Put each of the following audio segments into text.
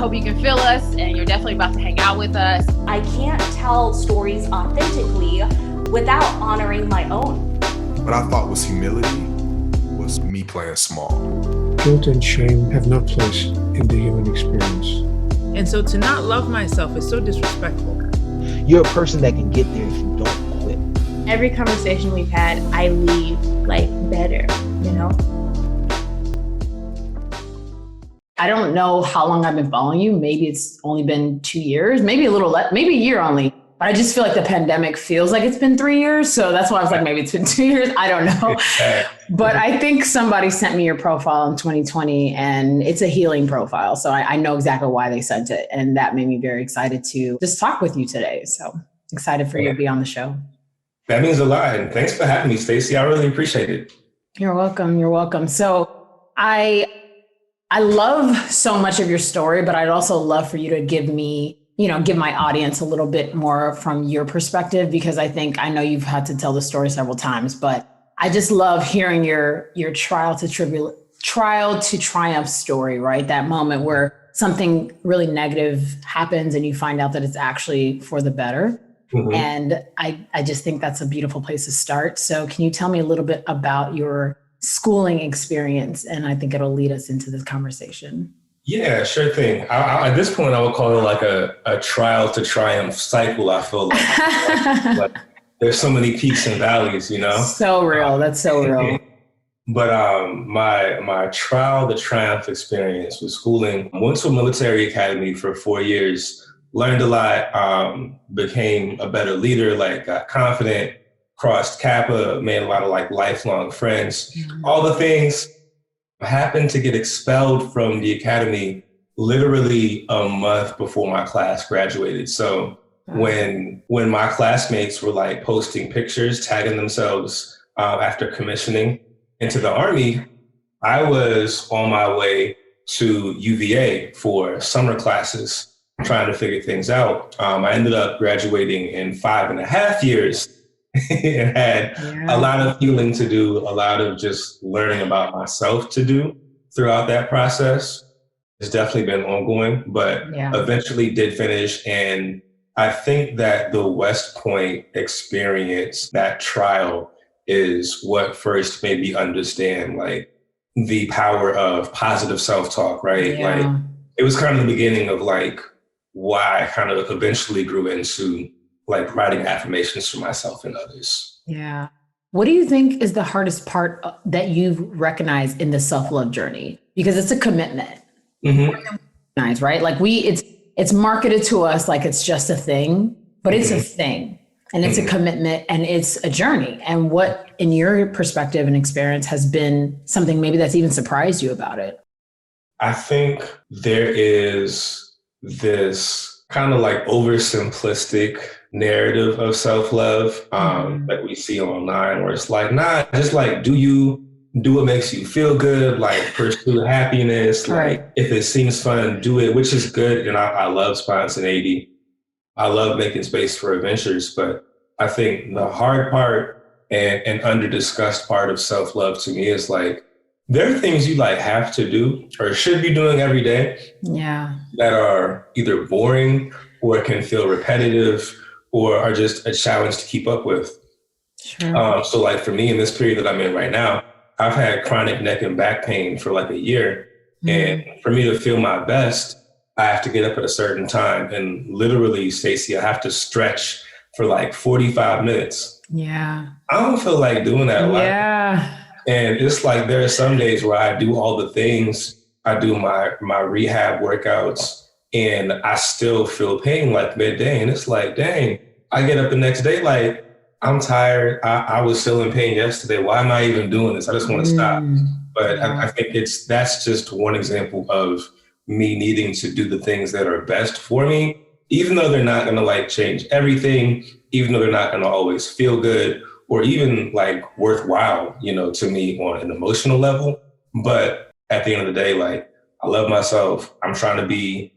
hope you can feel us, and you're definitely about to hang out with us. I can't tell stories authentically without honoring my own. What I thought was humility was me playing small. Guilt and shame have no place in the human experience. And so to not love myself is so disrespectful. You're a person that can get there if you don't quit. Every conversation we've had, I leave like better, you know? I don't know how long I've been following you. Maybe it's only been 2 years, maybe a little less, maybe a year only. But I just feel like the pandemic feels like it's been 3 years. So that's why I was like, maybe it's been 2 years. I don't know. But I think somebody sent me your profile in 2020 and it's a healing profile. So I know exactly why they sent it. And that made me very excited to just talk with you today. So excited for you to be on the show. That means a lot. And thanks for having me, Stacy. I really appreciate it. You're welcome. You're welcome. So I love so much of your story, but I'd also love for you to give my audience a little bit more from your perspective, because I know you've had to tell the story several times, but I just love hearing your trial to triumph story, right? That moment where something really negative happens and you find out that it's actually for the better. Mm-hmm. And I just think that's a beautiful place to start. So can you tell me a little bit about your schooling experience? And I think it'll lead us into this conversation. Yeah, sure thing. At this point, I would call it like a trial to triumph cycle. I feel like there's so many peaks and valleys, you know? So real. That's so real. But my trial to triumph experience was schooling. Went to a military academy for 4 years, learned a lot, became a better leader, got confident, crossed Kappa, made a lot of lifelong friends, all the things. Happened to get expelled from the academy literally a month before my class graduated. So when my classmates were posting pictures, tagging themselves after commissioning into the Army, I was on my way to UVA for summer classes, trying to figure things out. I ended up graduating in 5.5 years. And had a lot of healing to do, a lot of just learning about myself to do throughout that process. It's definitely been ongoing, but eventually did finish. And I think that the West Point experience, that trial, is what first made me understand the power of positive self-talk, right? Yeah. It was kind of the beginning of why I kind of eventually grew into writing affirmations for myself and others. Yeah. What do you think is the hardest part that you've recognized in the self-love journey? Because it's a commitment, right? It's marketed to us like it's just a thing, but it's a thing and it's a commitment and it's a journey. And what, in your perspective and experience, has been something maybe that's even surprised you about it? I think there is this kind of oversimplistic narrative of self-love that we see online, where it's just do what makes you feel good, pursue happiness, if it seems fun, do it, which is good. And I love spontaneity. I love making space for adventures, but I think the hard part and under-discussed part of self-love to me is there are things you have to do or should be doing every day that are either boring or can feel repetitive or are just a challenge to keep up with. Sure. So for me in this period that I'm in right now, I've had chronic neck and back pain for a year. And for me to feel my best, I have to get up at a certain time and literally, Stacy, I have to stretch for 45 minutes. Yeah. I don't feel like doing that a lot. Yeah. And it's there are some days where I do all the things. I do my rehab workouts and I still feel pain midday. And it's dang, I get up the next day I'm tired. I was still in pain yesterday. Why am I even doing this? I just want to stop. But I think that's just one example of me needing to do the things that are best for me, even though they're not going to change everything, even though they're not going to always feel good or even worthwhile, to me on an emotional level. But at the end of the day, I love myself. I'm trying to be,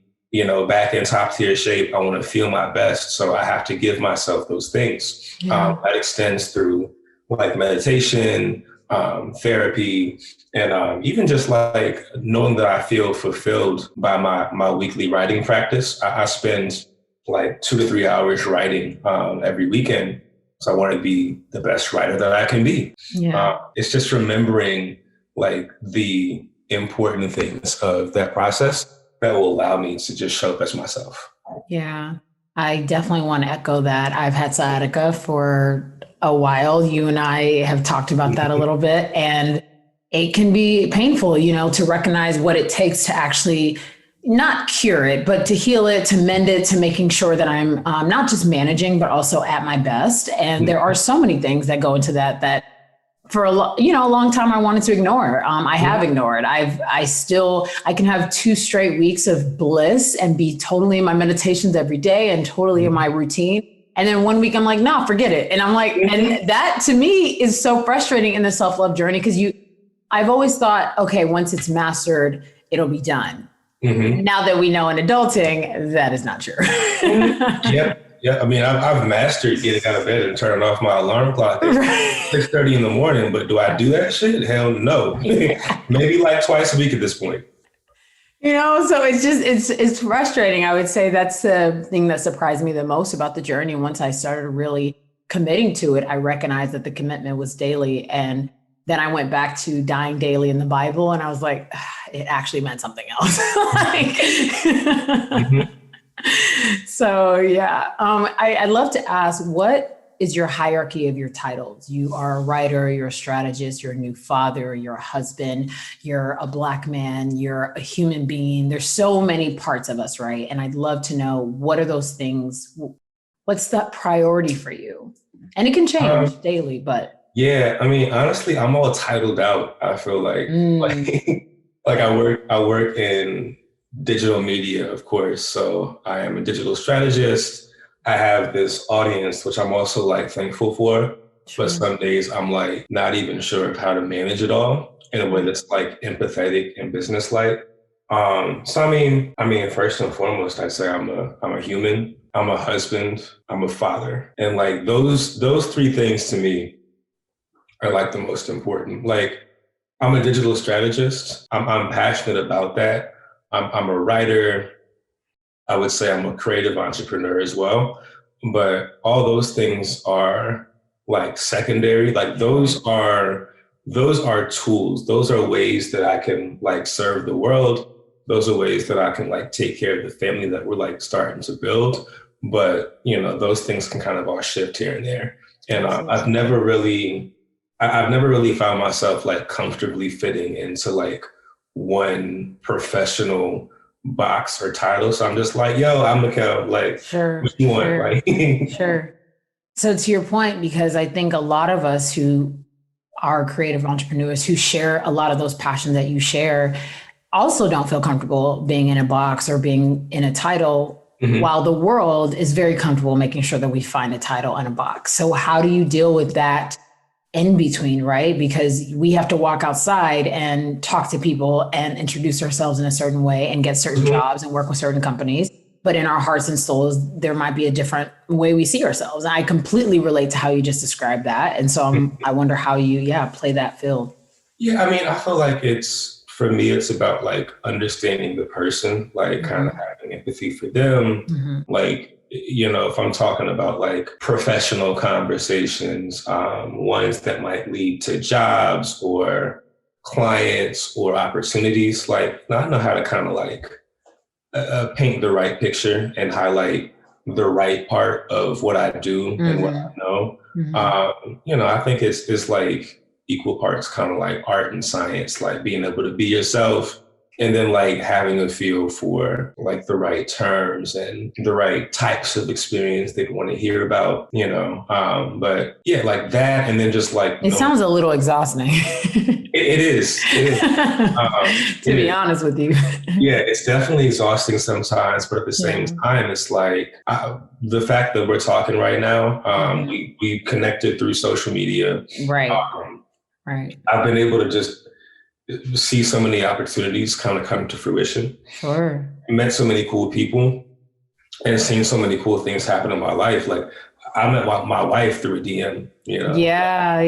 back in top tier shape. I want to feel my best. So I have to give myself those things. That extends through meditation, therapy, and even just like knowing that I feel fulfilled by my weekly writing practice. I spend like 2 to 3 hours writing every weekend. So I want to be the best writer that I can be. Yeah. It's just remembering like the important things of that process that will allow me to just show up as myself. Yeah, I definitely want to echo that. I've had sciatica for a while. You and I have talked about that a little bit, and it can be painful, to recognize what it takes to actually not cure it, but to heal it, to mend it, to making sure that I'm not just managing, but also at my best. And there are so many things that go into that for a long time I wanted to ignore. I have ignored. I can have 2 straight weeks of bliss and be totally in my meditations every day and totally in my routine. And then 1 week I'm like, no, forget it. And I'm like, and that to me is so frustrating in the self-love journey, because I've always thought, okay, once it's mastered, it'll be done. Mm-hmm. Now that we know in adulting, that is not true. Yep. Yeah, I mean, I've mastered getting out of bed and turning off my alarm clock at 6:30 in the morning, but do I do that shit? Hell no. Yeah. Maybe like twice a week at this point. So it's frustrating. I would say that's the thing that surprised me the most about the journey. Once I started really committing to it, I recognized that the commitment was daily. And then I went back to dying daily in the Bible, and I was like, it actually meant something else. So yeah, I'd love to ask, what is your hierarchy of your titles? You are a writer, you're a strategist, you're a new father, you're a husband, you're a Black man, you're a human being. There's so many parts of us, right? And I'd love to know, what are those things? What's that priority for you? And it can change daily, but. Yeah, I mean, honestly, I'm all titled out. I feel like I work in digital media, of course. So I am a digital strategist. I have this audience, which I'm also like thankful for. But some days I'm like not even sure of how to manage it all in a way that's like empathetic and businesslike. So I mean, first and foremost, I'd say I'm a human. I'm a husband. I'm a father, and like those 3 things to me are like the most important. Like, I'm a digital strategist. I'm passionate about that. I'm a writer. I would say I'm a creative entrepreneur as well. But all those things are like secondary. Like those are tools. Those are ways that I can like serve the world. Those are ways that I can like take care of the family that we're like starting to build. But, those things can kind of all shift here and there. And I've never really found myself like comfortably fitting into like one professional box or title. So I'm just like, yo, I'm Michell, like, what you want, right? Sure. So to your point, because I think a lot of us who are creative entrepreneurs who share a lot of those passions that you share also don't feel comfortable being in a box or being in a title, while the world is very comfortable making sure that we find a title and a box. So how do you deal with that in between, right? Because we have to walk outside and talk to people and introduce ourselves in a certain way and get certain jobs and work with certain companies. But in our hearts and souls, there might be a different way we see ourselves. And I completely relate to how you just described that. And so I wonder how you, play that field. Yeah, I mean, I feel like for me, it's about like understanding the person, like kind of having empathy for them. Like, if I'm talking about like professional conversations, ones that might lead to jobs or clients or opportunities, like I know how to kind of like paint the right picture and highlight the right part of what I do and what I know. I think it's like equal parts kind of like art and science, like being able to be yourself and then like having a feel for like the right terms and the right types of experience they want to hear about, but yeah, like that. And then just like, it sounds a little exhausting. It is. To be honest with you. Yeah, it's definitely exhausting sometimes, but at the same time, it's like the fact that we're talking right now, we connected through social media. Right. Right. I've been able to just see so many opportunities kind of come to fruition. Sure. Met so many cool people and seen so many cool things happen in my life. Like, I met my wife through a DM, you know? Yeah.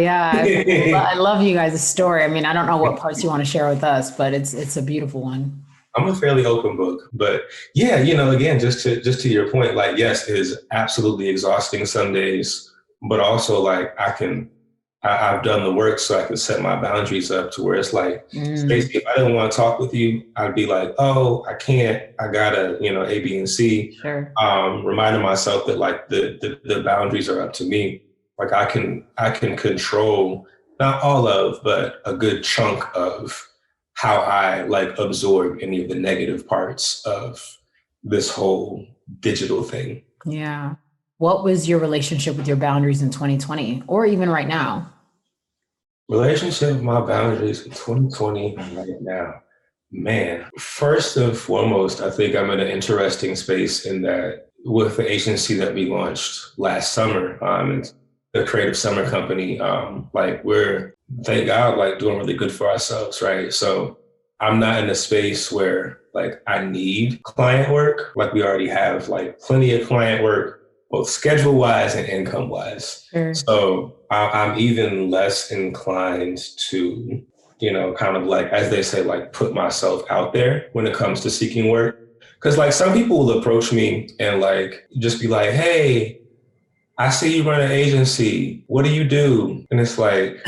I love you guys' story. I mean, I don't know what parts you want to share with us, but it's a beautiful one. I'm a fairly open book, but yeah, you know, again, just to your point, like, yes, it is absolutely exhausting some days, but also like I've done the work so I can set my boundaries up to where it's like, Stacy, if I didn't want to talk with you, I'd be like, oh, I can't, I gotta, you know, A, B, and C. Sure. Reminding myself that like the boundaries are up to me. Like I can control not all of, but a good chunk of how I like absorb any of the negative parts of this whole digital thing. Yeah. What was your relationship with your boundaries in 2020 or even right now? Relationship with my boundaries in 2020 and right now. Man, first and foremost, I think I'm in an interesting space in that with the agency that we launched last summer, and the Creative Summer Company, like we're, thank God, like doing really good for ourselves, right? So I'm not in a space where like I need client work. Like we already have like plenty of client work, both schedule wise and income wise. Sure. So I'm even less inclined to, you know, kind of like, as they say, like put myself out there when it comes to seeking work. Cause like some people will approach me and like, just be like, hey, I see you run an agency. What do you do? And it's like,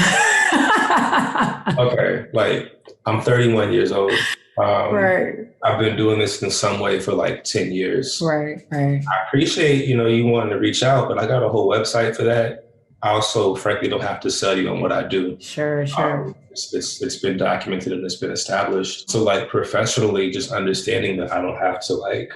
okay, like I'm 31 years old. Right. I've been doing this in some way for like 10 years. Right. I appreciate, you know, you wanting to reach out, but I got a whole website for that. I also, frankly, don't have to sell you on what I do. Sure. It's been documented and it's been established. So like professionally, just understanding that I don't have to like,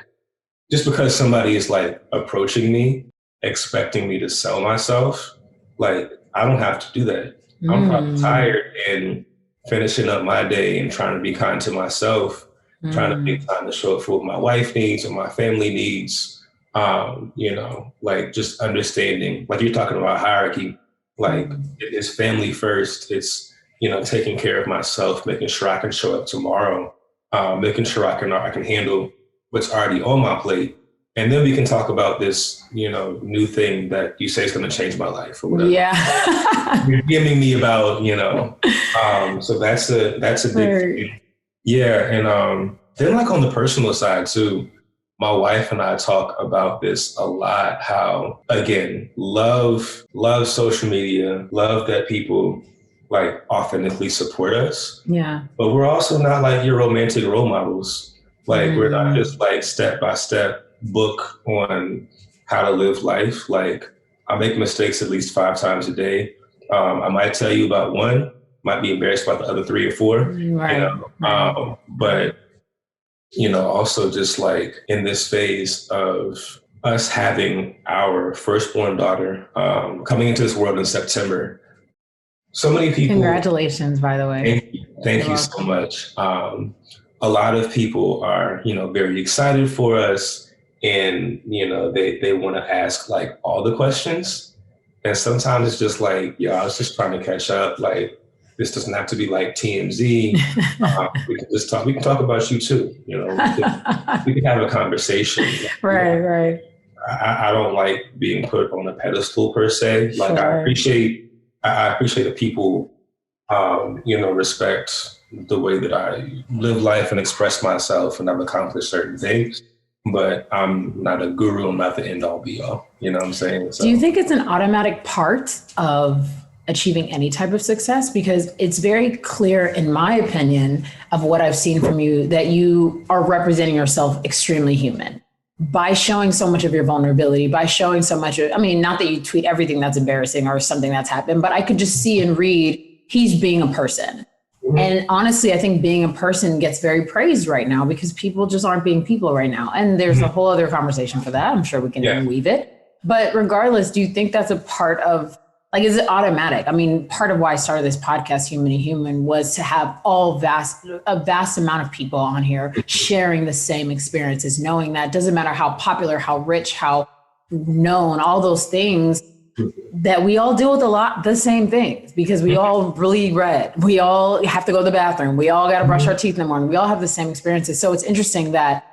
just because somebody is like approaching me, expecting me to sell myself, like I don't have to do that. I'm probably tired and finishing up my day and trying to be kind to myself, trying to make time to show up for what my wife needs or my family needs. You know, like just understanding, like you're talking about hierarchy, like it's family first. It's, you know, taking care of myself, making sure I can show up tomorrow, making sure I can handle what's already on my plate. And then we can talk about this, you know, new thing that you say is going to change my life or whatever. Yeah. You're giving me about, you know, so that's a big thing. Yeah. And then like on the personal side too, my wife and I talk about this a lot, how, again, love social media, love that people like authentically support us. Yeah. But we're also not like your romantic role models. Like we're not just like step-by-step book on how to live life. Like I make mistakes at least 5 times a day. I might tell you about one, might be embarrassed about the other 3 or 4. Right. You know? But, you know, also just like in this phase of us having our firstborn daughter coming into this world in September. So many people. Congratulations, by the way. Thank you so much. A lot of people are, you know, very excited for us. And, you know, they want to ask like all the questions. And sometimes it's just like, yeah, I was just trying to catch up. Like, this doesn't have to be like TMZ. We can just talk. We can talk about you too. You know, we can have a conversation. Right, you know? right. I don't like being put on a pedestal per se. Like, Sure. I appreciate that people, you know, respect the way that I live life and express myself, and I've accomplished certain things. But I'm not a guru. I'm not the end all be all. You know what I'm saying? So, do you think it's an automatic part of achieving any type of success? Because it's very clear, in my opinion, of what I've seen from you, that you are representing yourself extremely human by showing so much of your vulnerability, by showing so much of, I mean, not that you tweet everything that's embarrassing or something that's happened, but I could just see and read he's being a person. And honestly, I think being a person gets very praised right now because people just aren't being people right now. And there's a whole other conversation for that. I'm sure we can weave it. But regardless, do you think that's a part of, like, is it automatic? I mean, part of why I started this podcast, Human to Human, was to have a vast amount of people on here sharing the same experiences, knowing that it doesn't matter how popular, how rich, how known, all those things, that we all deal with the same things because we all really read. We all have to go to the bathroom. We all got to brush our teeth in the morning. We all have the same experiences. So it's interesting that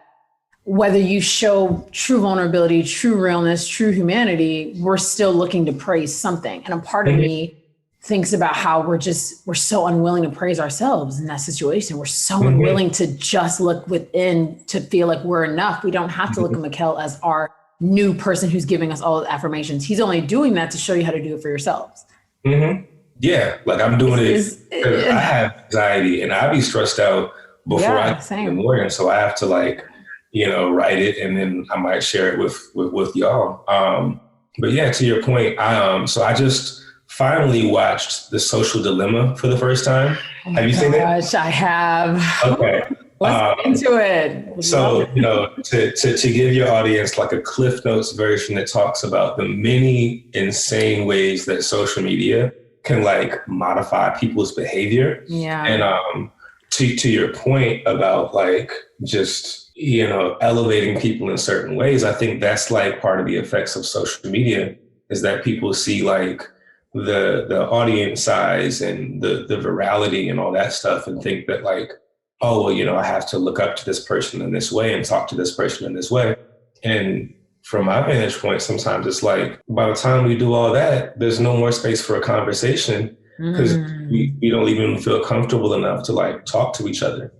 whether you show true vulnerability, true realness, true humanity, we're still looking to praise something. And a part of me thinks about how we're so unwilling to praise ourselves in that situation. We're so unwilling to just look within to feel like we're enough. We don't have to look at Michell as our new person who's giving us all the affirmations. He's only doing that to show you how to do it for yourselves. Yeah, like I'm doing it because I have anxiety and I be stressed out before I get in the morning. So I have to like, write it and then I might share it with y'all. But yeah, to your point, I just finally watched The Social Dilemma for the first time. Have you seen it? I have. Okay. Let's get into it. So, to give your audience like a Cliff Notes version that talks about the many insane ways that social media can like modify people's behavior. Yeah. And to your point about like just, elevating people in certain ways, I think that's like part of the effects of social media is that people see like the audience size and the virality and all that stuff and think that like, oh, well, I have to look up to this person in this way and talk to this person in this way. And from my vantage point, sometimes it's like, by the time we do all that, there's no more space for a conversation because we don't even feel comfortable enough to like talk to each other,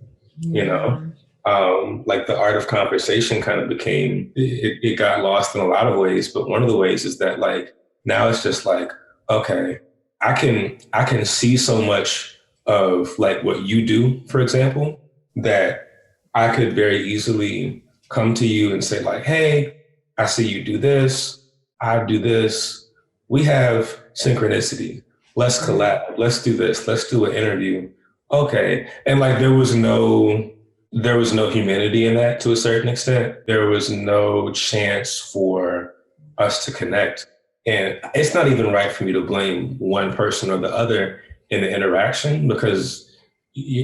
like the art of conversation kind of became, it got lost in a lot of ways. But one of the ways is that like, now it's just like, okay, I can see so much of like what you do, for example, that I could very easily come to you and say like, hey, I see you do this, I do this. We have synchronicity. Let's collab. Let's do this. Let's do an interview. Okay. And like, there was no humanity in that to a certain extent. There was no chance for us to connect. And it's not even right for me to blame one person or the other in the interaction because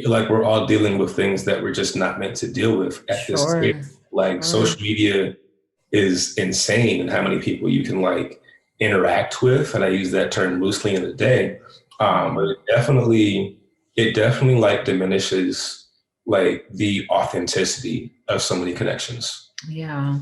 like we're all dealing with things that we're just not meant to deal with at this stage. Like social media is insane and how many people you can like interact with. And I use that term loosely in a day. But it definitely like diminishes like the authenticity of so many connections. Yeah.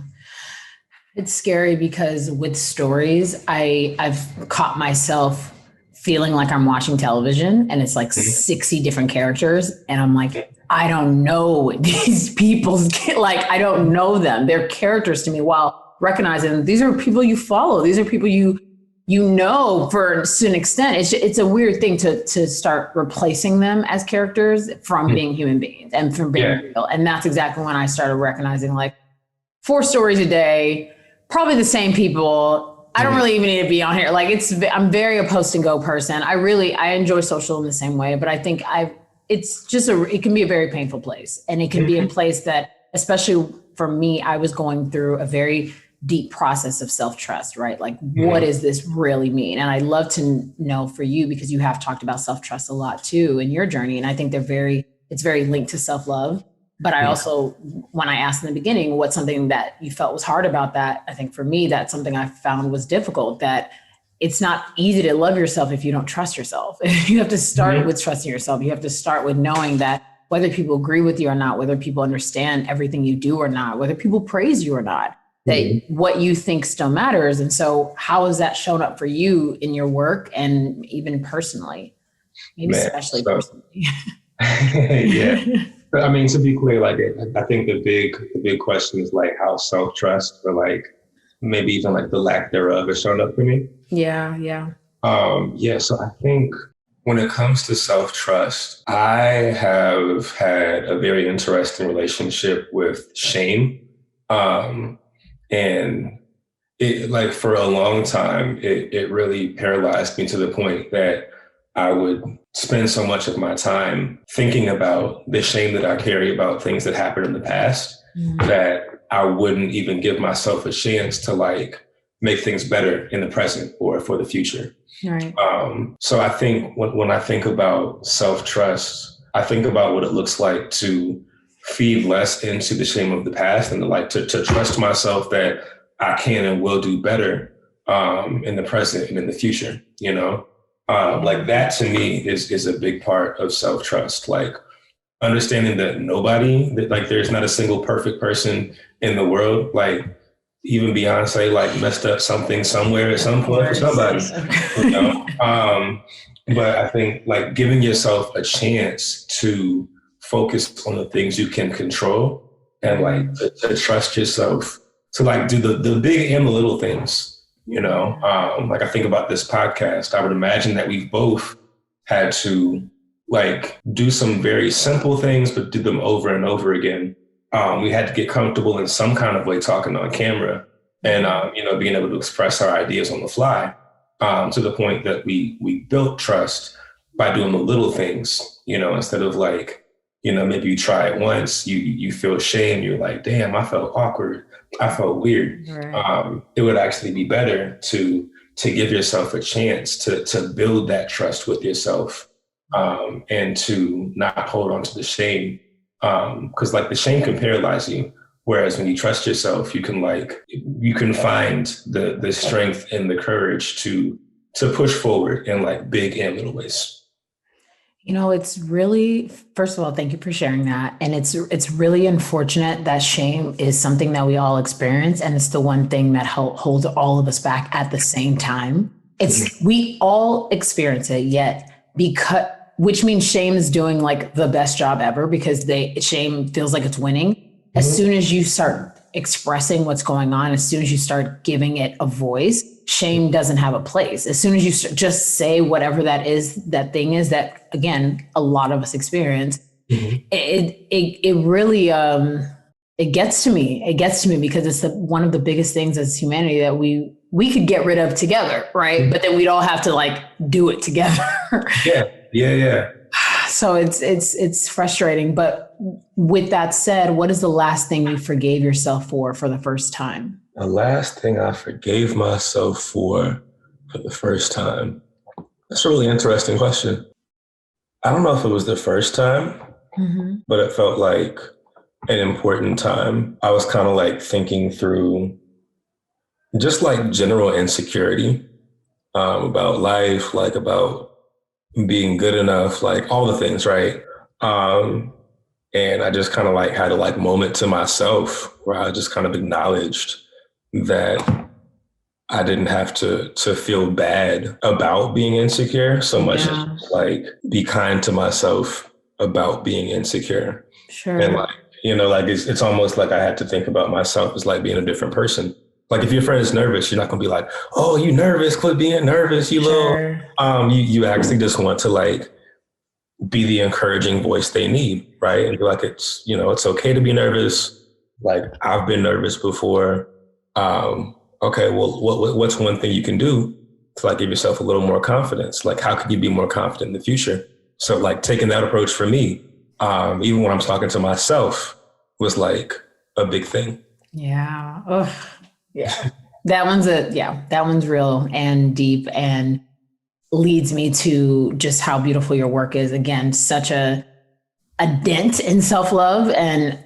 It's scary because with stories, I've caught myself feeling like I'm watching television and it's like 60 different characters. And I'm like, I don't know these people's, like, I don't know them. They're characters to me while recognizing these are people you follow. These are people you know for an extent. It's a weird thing to start replacing them as characters from being human beings and from being real. And that's exactly when I started recognizing like 4 stories a day, probably the same people. I don't really even need to be on here. Like I'm very a post and go person. I enjoy social in the same way, but I think it can be a very painful place. And it can be a place that, especially for me, I was going through a very deep process of self-trust, right? Like, what does this really mean? And I'd love to know for you, because you have talked about self-trust a lot too in your journey. And I think it's very linked to self-love. But I also, when I asked in the beginning, what's something that you felt was hard about that? I think for me, that's something I found was difficult, that it's not easy to love yourself if you don't trust yourself. You have to start with trusting yourself. You have to start with knowing that whether people agree with you or not, whether people understand everything you do or not, whether people praise you or not, that what you think still matters. And so how has that shown up for you in your work and even personally? Maybe especially personally. Yeah. I mean, to be clear, like I think the big question is like how self-trust or like maybe even like the lack thereof has shown up for me. Yeah. So I think when it comes to self-trust, I have had a very interesting relationship with shame. And it like for a long time, it really paralyzed me to the point that I would spend so much of my time thinking about the shame that I carry about things that happened in the past that I wouldn't even give myself a chance to like make things better in the present or for the future. Right. So I think when I think about self-trust, I think about what it looks like to feed less into the shame of the past and to trust myself that I can and will do better in the present and in the future, like that to me is a big part of self-trust. Like understanding that like there's not a single perfect person in the world. Like even Beyonce like messed up something somewhere at some point for somebody, you know? But I think like giving yourself a chance to focus on the things you can control and like to trust yourself to like do the big and the little things, you know? Like I think about this podcast, I would imagine that we've both had to like do some very simple things, but do them over and over again. We had to get comfortable in some kind of way talking on camera and, you know, being able to express our ideas on the fly to the point that we built trust by doing the little things, you know, instead of like, you know, maybe you try it once, you feel shame. You're like, damn, I felt awkward. I felt weird. Right. It would actually be better to give yourself a chance to build that trust with yourself. And to not hold on to the shame, because like the shame can paralyze you. Whereas when you trust yourself, you can find the strength and the courage to push forward in like big and little ways. You know, it's really, first of all, thank you for sharing that. And it's really unfortunate that shame is something that we all experience. And it's the one thing that holds all of us back at the same time. We all experience it, yet which means shame is doing like the best job ever because shame feels like it's winning. Mm-hmm. As soon as you start expressing what's going on, as soon as you start giving it a voice, shame doesn't have a place. As soon as you just say whatever that thing is that, again, a lot of us experience, mm-hmm. it really, it gets to me. It gets to me because it's one of the biggest things as humanity that we could get rid of together, right? Mm-hmm. But then we'd all have to like do it together. Yeah. So it's frustrating. But with that said, what is the last thing you forgave yourself for the first time? The last thing I forgave myself for the first time. That's a really interesting question. I don't know if it was the first time, mm-hmm. but it felt like an important time. I was kind of like thinking through just like general insecurity about life, like about being good enough, like all the things, right? And I just kind of like had a like moment to myself where I just kind of acknowledged that I didn't have to feel bad about being insecure so much as like be kind to myself about being insecure. Sure. And like, you know, like it's almost like I had to think about myself as like being a different person. Like if your friend is nervous, you're not gonna be like, oh, you nervous, quit being nervous, you little, you actually just want to like be the encouraging voice they need, right? And be like, it's, you know, it's okay to be nervous. Like I've been nervous before. Okay, well, what's one thing you can do to like give yourself a little more confidence? Like how could you be more confident in the future? So like taking that approach for me, even when I'm talking to myself was like a big thing. Yeah. Ugh. Yeah, that one's real and deep and leads me to just how beautiful your work is. Again, such a dent in self-love. And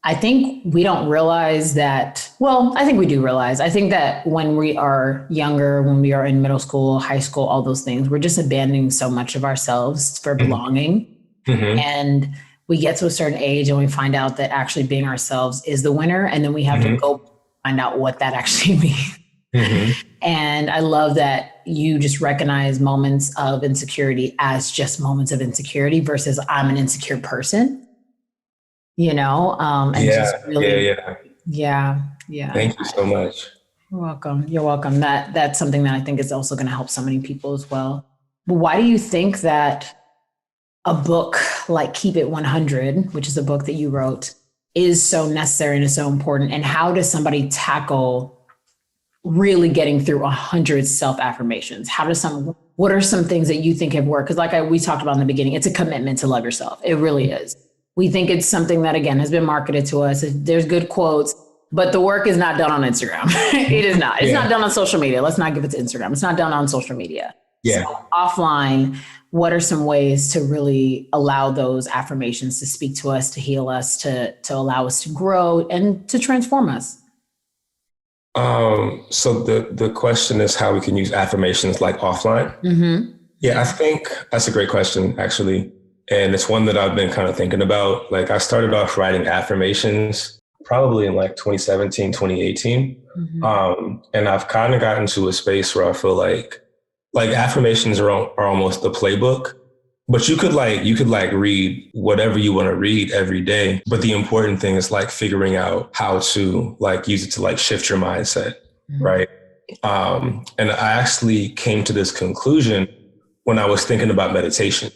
I think we don't realize that, well, I think we do realize. I think that when we are younger, when we are in middle school, high school, all those things, we're just abandoning so much of ourselves for belonging. Mm-hmm. And we get to a certain age and we find out that actually being ourselves is the winner. And then we have mm-hmm. to go find out what that actually means. Mm-hmm. And I love that you just recognize moments of insecurity as just moments of insecurity versus I'm an insecure person, you know? And just really, yeah. Thank you so much. You're welcome. You're welcome. That's something that I think is also going to help so many people as well. But why do you think that a book like Keep It 100, which is a book that you wrote, is so necessary and is so important? And how does somebody tackle really getting through 100 self-affirmations? What are some things that you think have worked? Because we talked about in the beginning, it's a commitment to love yourself. It really is. We think it's something that, again, has been marketed to us. There's good quotes, but the work is not done on Instagram. It is not. It's not done on social media. Let's not give it to Instagram. It's not done on social media. Yeah. So offline, what are some ways to really allow those affirmations to speak to us, to heal us, to allow us to grow and to transform us? So the question is how we can use affirmations like offline. Mm-hmm. Yeah, I think that's a great question, actually. And it's one that I've been kind of thinking about. Like I started off writing affirmations probably in like 2017, 2018. And I've kind of gotten to a space where I feel like affirmations are almost the playbook, but you could read whatever you want to read every day. But the important thing is like figuring out how to like use it to like shift your mindset. Right. And I actually came to this conclusion when I was thinking about meditation.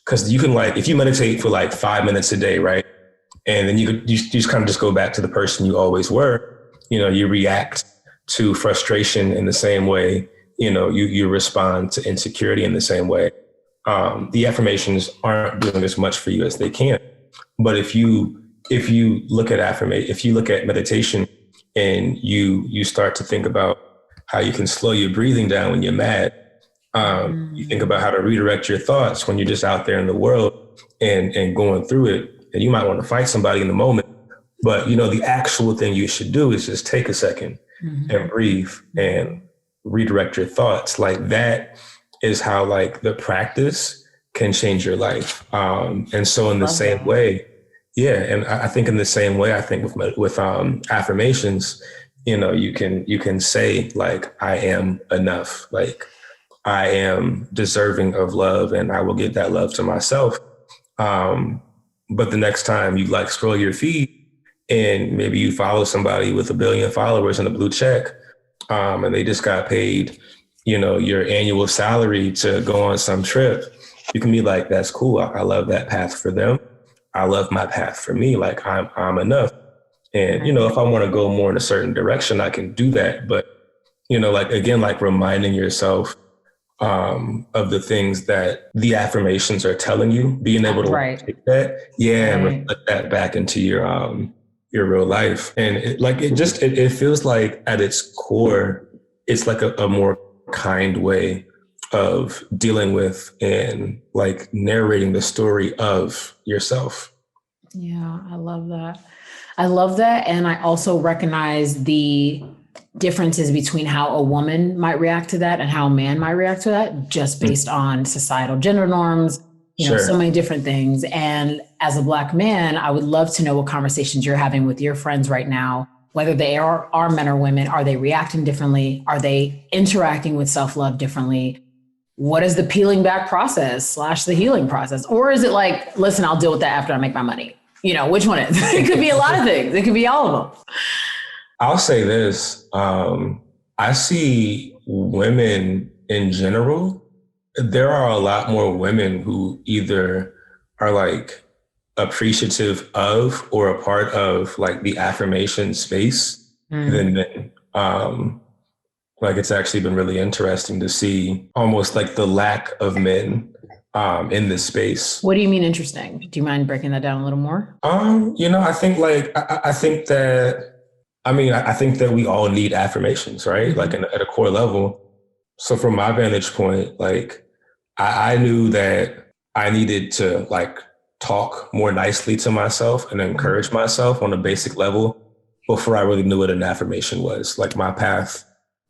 Because you can like, if you meditate for like 5 minutes a day, right? And then you just kind of just go back to the person you always were, you know, you react to frustration in the same way, you know, you respond to insecurity in the same way. The affirmations aren't doing as much for you as they can. But if you look at meditation and you start to think about how you can slow your breathing down when you're mad, you think about how to redirect your thoughts when you're just out there in the world and going through it. And you might want to fight somebody in the moment. But, you know, the actual thing you should do is just take a second and breathe and redirect your thoughts. Like that is how like the practice can change your life. And so in the same way, and I think in the same way, I think with affirmations, you know, you can say like, I am enough. Like, I am deserving of love and I will give that love to myself. But the next time you like scroll your feed and maybe you follow somebody with 1 billion followers and a blue check, and they just got paid, you know, your annual salary to go on some trip, you can be like, that's cool. I love that path for them. I love my path for me. Like I'm enough. And, you know, if I want to go more in a certain direction, I can do that. But, you know, like, again, like reminding yourself of the things that the affirmations are telling you, being able to take that, and reflect that back into your real life. And it feels like at its core, it's like a more kind way of dealing with and like narrating the story of yourself. Yeah, I love that. And I also recognize the differences between how a woman might react to that and how a man might react to that, just based on societal gender norms, you know, so many different things. And as a Black man, I would love to know what conversations you're having with your friends right now, whether they are men or women. Are they reacting differently? Are they interacting with self-love differently? What is the peeling back process / the healing process? Or is it like, listen, I'll deal with that after I make my money? You know, which one is it? It could be a lot of things. It could be all of them. I'll say this. I see women in general. There are a lot more women who either are like appreciative of or a part of like the affirmation space than men. Like it's actually been really interesting to see almost like the lack of men in this space. What do you mean interesting? Do you mind breaking that down a little more? You know, I think that we all need affirmations, right? Like at a core level. So from my vantage point, like I knew that I needed to like talk more nicely to myself and encourage myself on a basic level before I really knew what an affirmation was. Like my path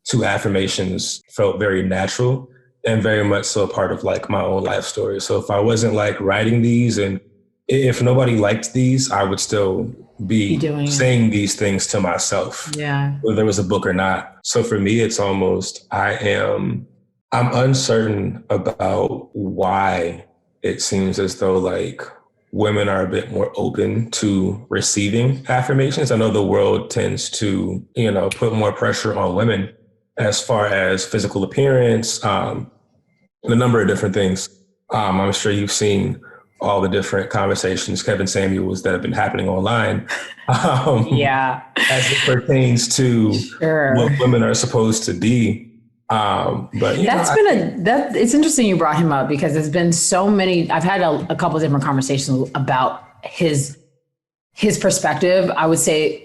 to affirmations felt very natural and very much so a part of like my own life story. So if I wasn't like writing these and if nobody liked these, I would still be saying these things to myself, whether there was a book or not. So for me, it's almost, I'm uncertain about why it seems as though like women are a bit more open to receiving affirmations. I know the world tends to, you know, put more pressure on women as far as physical appearance, and a number of different things. I'm sure you've seen all the different conversations, Kevin Samuels, that have been happening online. As it pertains to what women are supposed to be. But it's interesting you brought him up because there's been so many, I've had a couple of different conversations about his perspective. I would say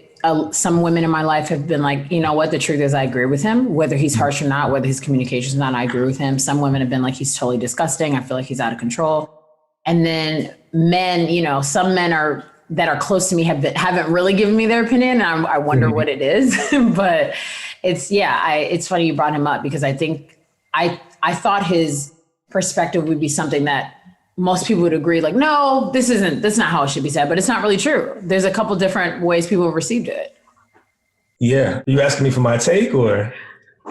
some women in my life have been like, you know what, the truth is I agree with him, whether he's harsh or not, whether his communication is not, I agree with him. Some women have been like, he's totally disgusting. I feel like he's out of control. And then men, you know, some men that are close to me haven't really given me their opinion. And I wonder what it is, but it's funny you brought him up because I think I thought his perspective would be something that most people would agree, like, no, that's not how it should be said, but it's not really true. There's a couple different ways people have received it. Yeah. You asking me for my take or?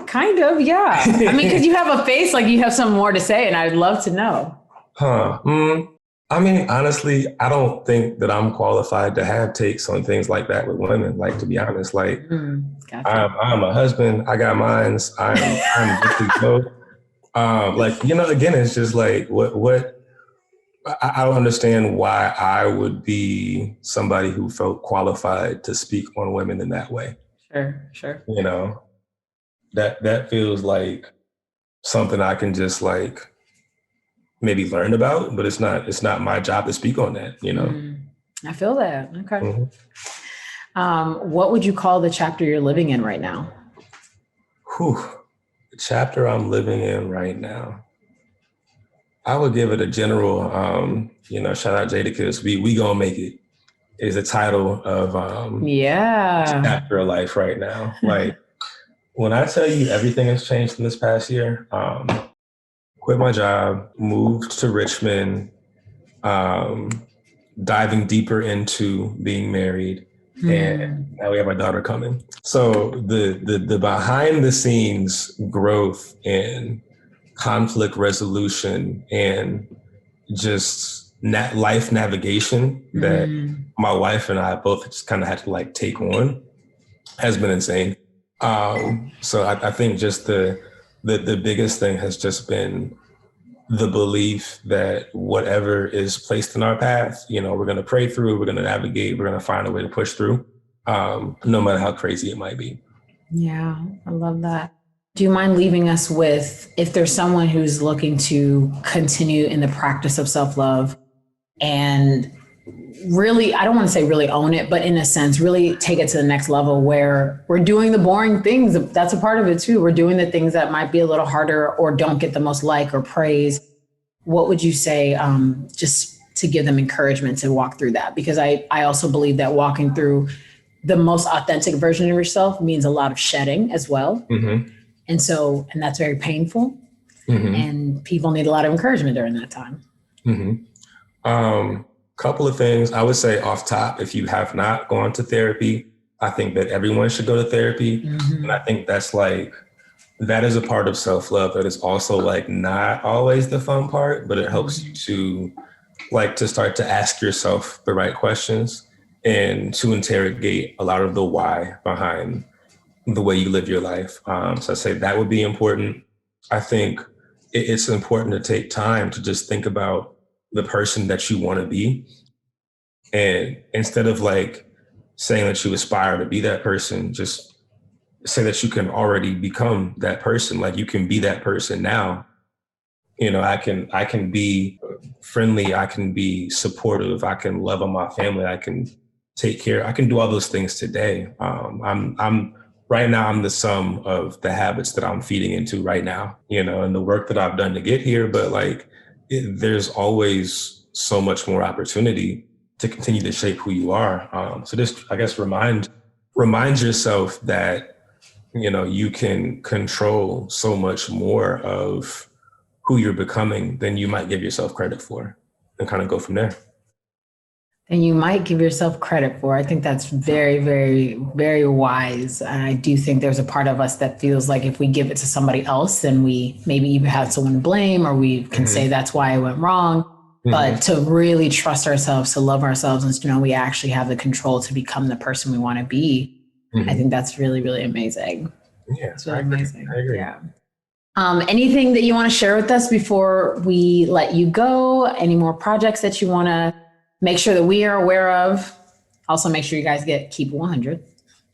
Kind of, yeah. I mean, because you have a face like you have some more to say, and I'd love to know. I mean, honestly, I don't think that I'm qualified to have takes on things like that with women. Like, to be honest, like, gotcha. I'm a husband. I got mines. I'm good to go. Like, you know, again, it's just like, I don't understand why I would be somebody who felt qualified to speak on women in that way. Sure. You know, that feels like something I can just like maybe learn about, but it's not my job to speak on that, you know? I feel that. Okay. What would you call the chapter you're living in right now? The chapter I'm living in right now. I would give it a general, shout out Jadakiss, we gonna make it is the title of chapter of life right now. Like, when I tell you everything has changed in this past year, quit my job, moved to Richmond, diving deeper into being married, and now we have my daughter coming. So the behind the scenes growth and conflict resolution and just life navigation that my wife and I both just kind of had to like take on has been insane. So I think just the biggest thing has just been the belief that whatever is placed in our path, you know, we're going to pray through, we're going to navigate, we're going to find a way to push through, no matter how crazy it might be. Yeah, I love that. Do you mind leaving us with, if there's someone who's looking to continue in the practice of self-love and really, I don't want to say really own it, but in a sense, really take it to the next level where we're doing the boring things. That's a part of it too. We're doing the things that might be a little harder or don't get the most like or praise. What would you say just to give them encouragement to walk through that? Because I also believe that walking through the most authentic version of yourself means a lot of shedding as well. And that's very painful. And people need a lot of encouragement during that time. Couple of things I would say off top, if you have not gone to therapy, I think that everyone should go to therapy. And I think that is a part of self-love that is also like not always the fun part, but it helps you to start to ask yourself the right questions and to interrogate a lot of the why behind the way you live your life. So I say that would be important. I think it's important to take time to just think about the person that you want to be. And instead of like saying that you aspire to be that person, just say that you can already become that person. Like, you can be that person now. You know, I can be friendly. I can be supportive. I can love on my family. I can take care. I can do all those things today. I'm right now, I'm the sum of the habits that I'm feeding into right now, you know, and the work that I've done to get here. But like, there's always so much more opportunity to continue to shape who you are. So just, I guess, remind yourself that, you know, you can control so much more of who you're becoming than you might give yourself credit for, and kind of go from there. And you might give yourself credit for. I think that's very, very, very wise. And I do think there's a part of us that feels like if we give it to somebody else, then we maybe even have someone to blame, or we can say that's why it went wrong. But to really trust ourselves, to love ourselves, and to know we actually have the control to become the person we want to be. I think that's really, really amazing. Yeah, it's really amazing. I agree. Yeah. Anything that you want to share with us before we let you go? Any more projects that you want to make sure that we are aware of? Also, make sure you guys keep 100.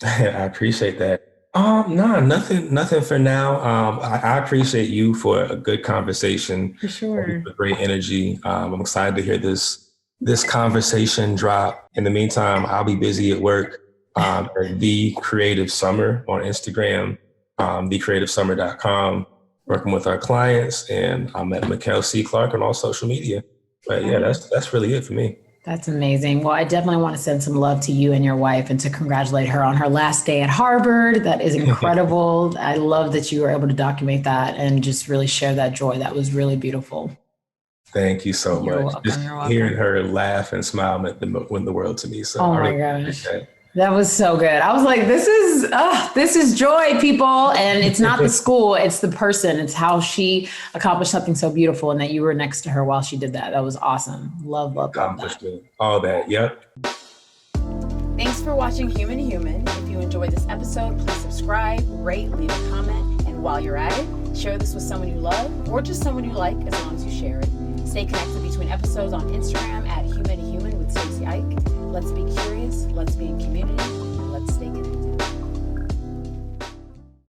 I appreciate that. No, nothing for now. I appreciate you for a good conversation. For sure. Great energy. I'm excited to hear this conversation drop. In the meantime, I'll be busy at work. The Creative Summer on Instagram, thecreativesummer.com, working with our clients, and I'm at Michell Clark on all social media. But yeah, that's really it for me. That's amazing. Well, I definitely want to send some love to you and your wife and to congratulate her on her last day at Harvard. That is incredible. I love that you were able to document that and just really share that joy. That was really beautiful. Thank you so You're much. welcome. Just You're welcome. hearing her laugh and smile meant the world to me. So Oh I my really gosh. appreciate That was so good. I was like, this is joy, people. And it's not the school, it's the person. It's how she accomplished something so beautiful and that you were next to her while she did that. That was awesome. Love that. accomplishment. All that. Yep. Thanks for watching Human to Human. If you enjoyed this episode, please subscribe, rate, leave a comment, and while you're at it, share this with someone you love or just someone you like, as long as you share it. Stay connected between episodes on Instagram at Human to Human with Stacy Ike. Let's be curious. Let's be in community.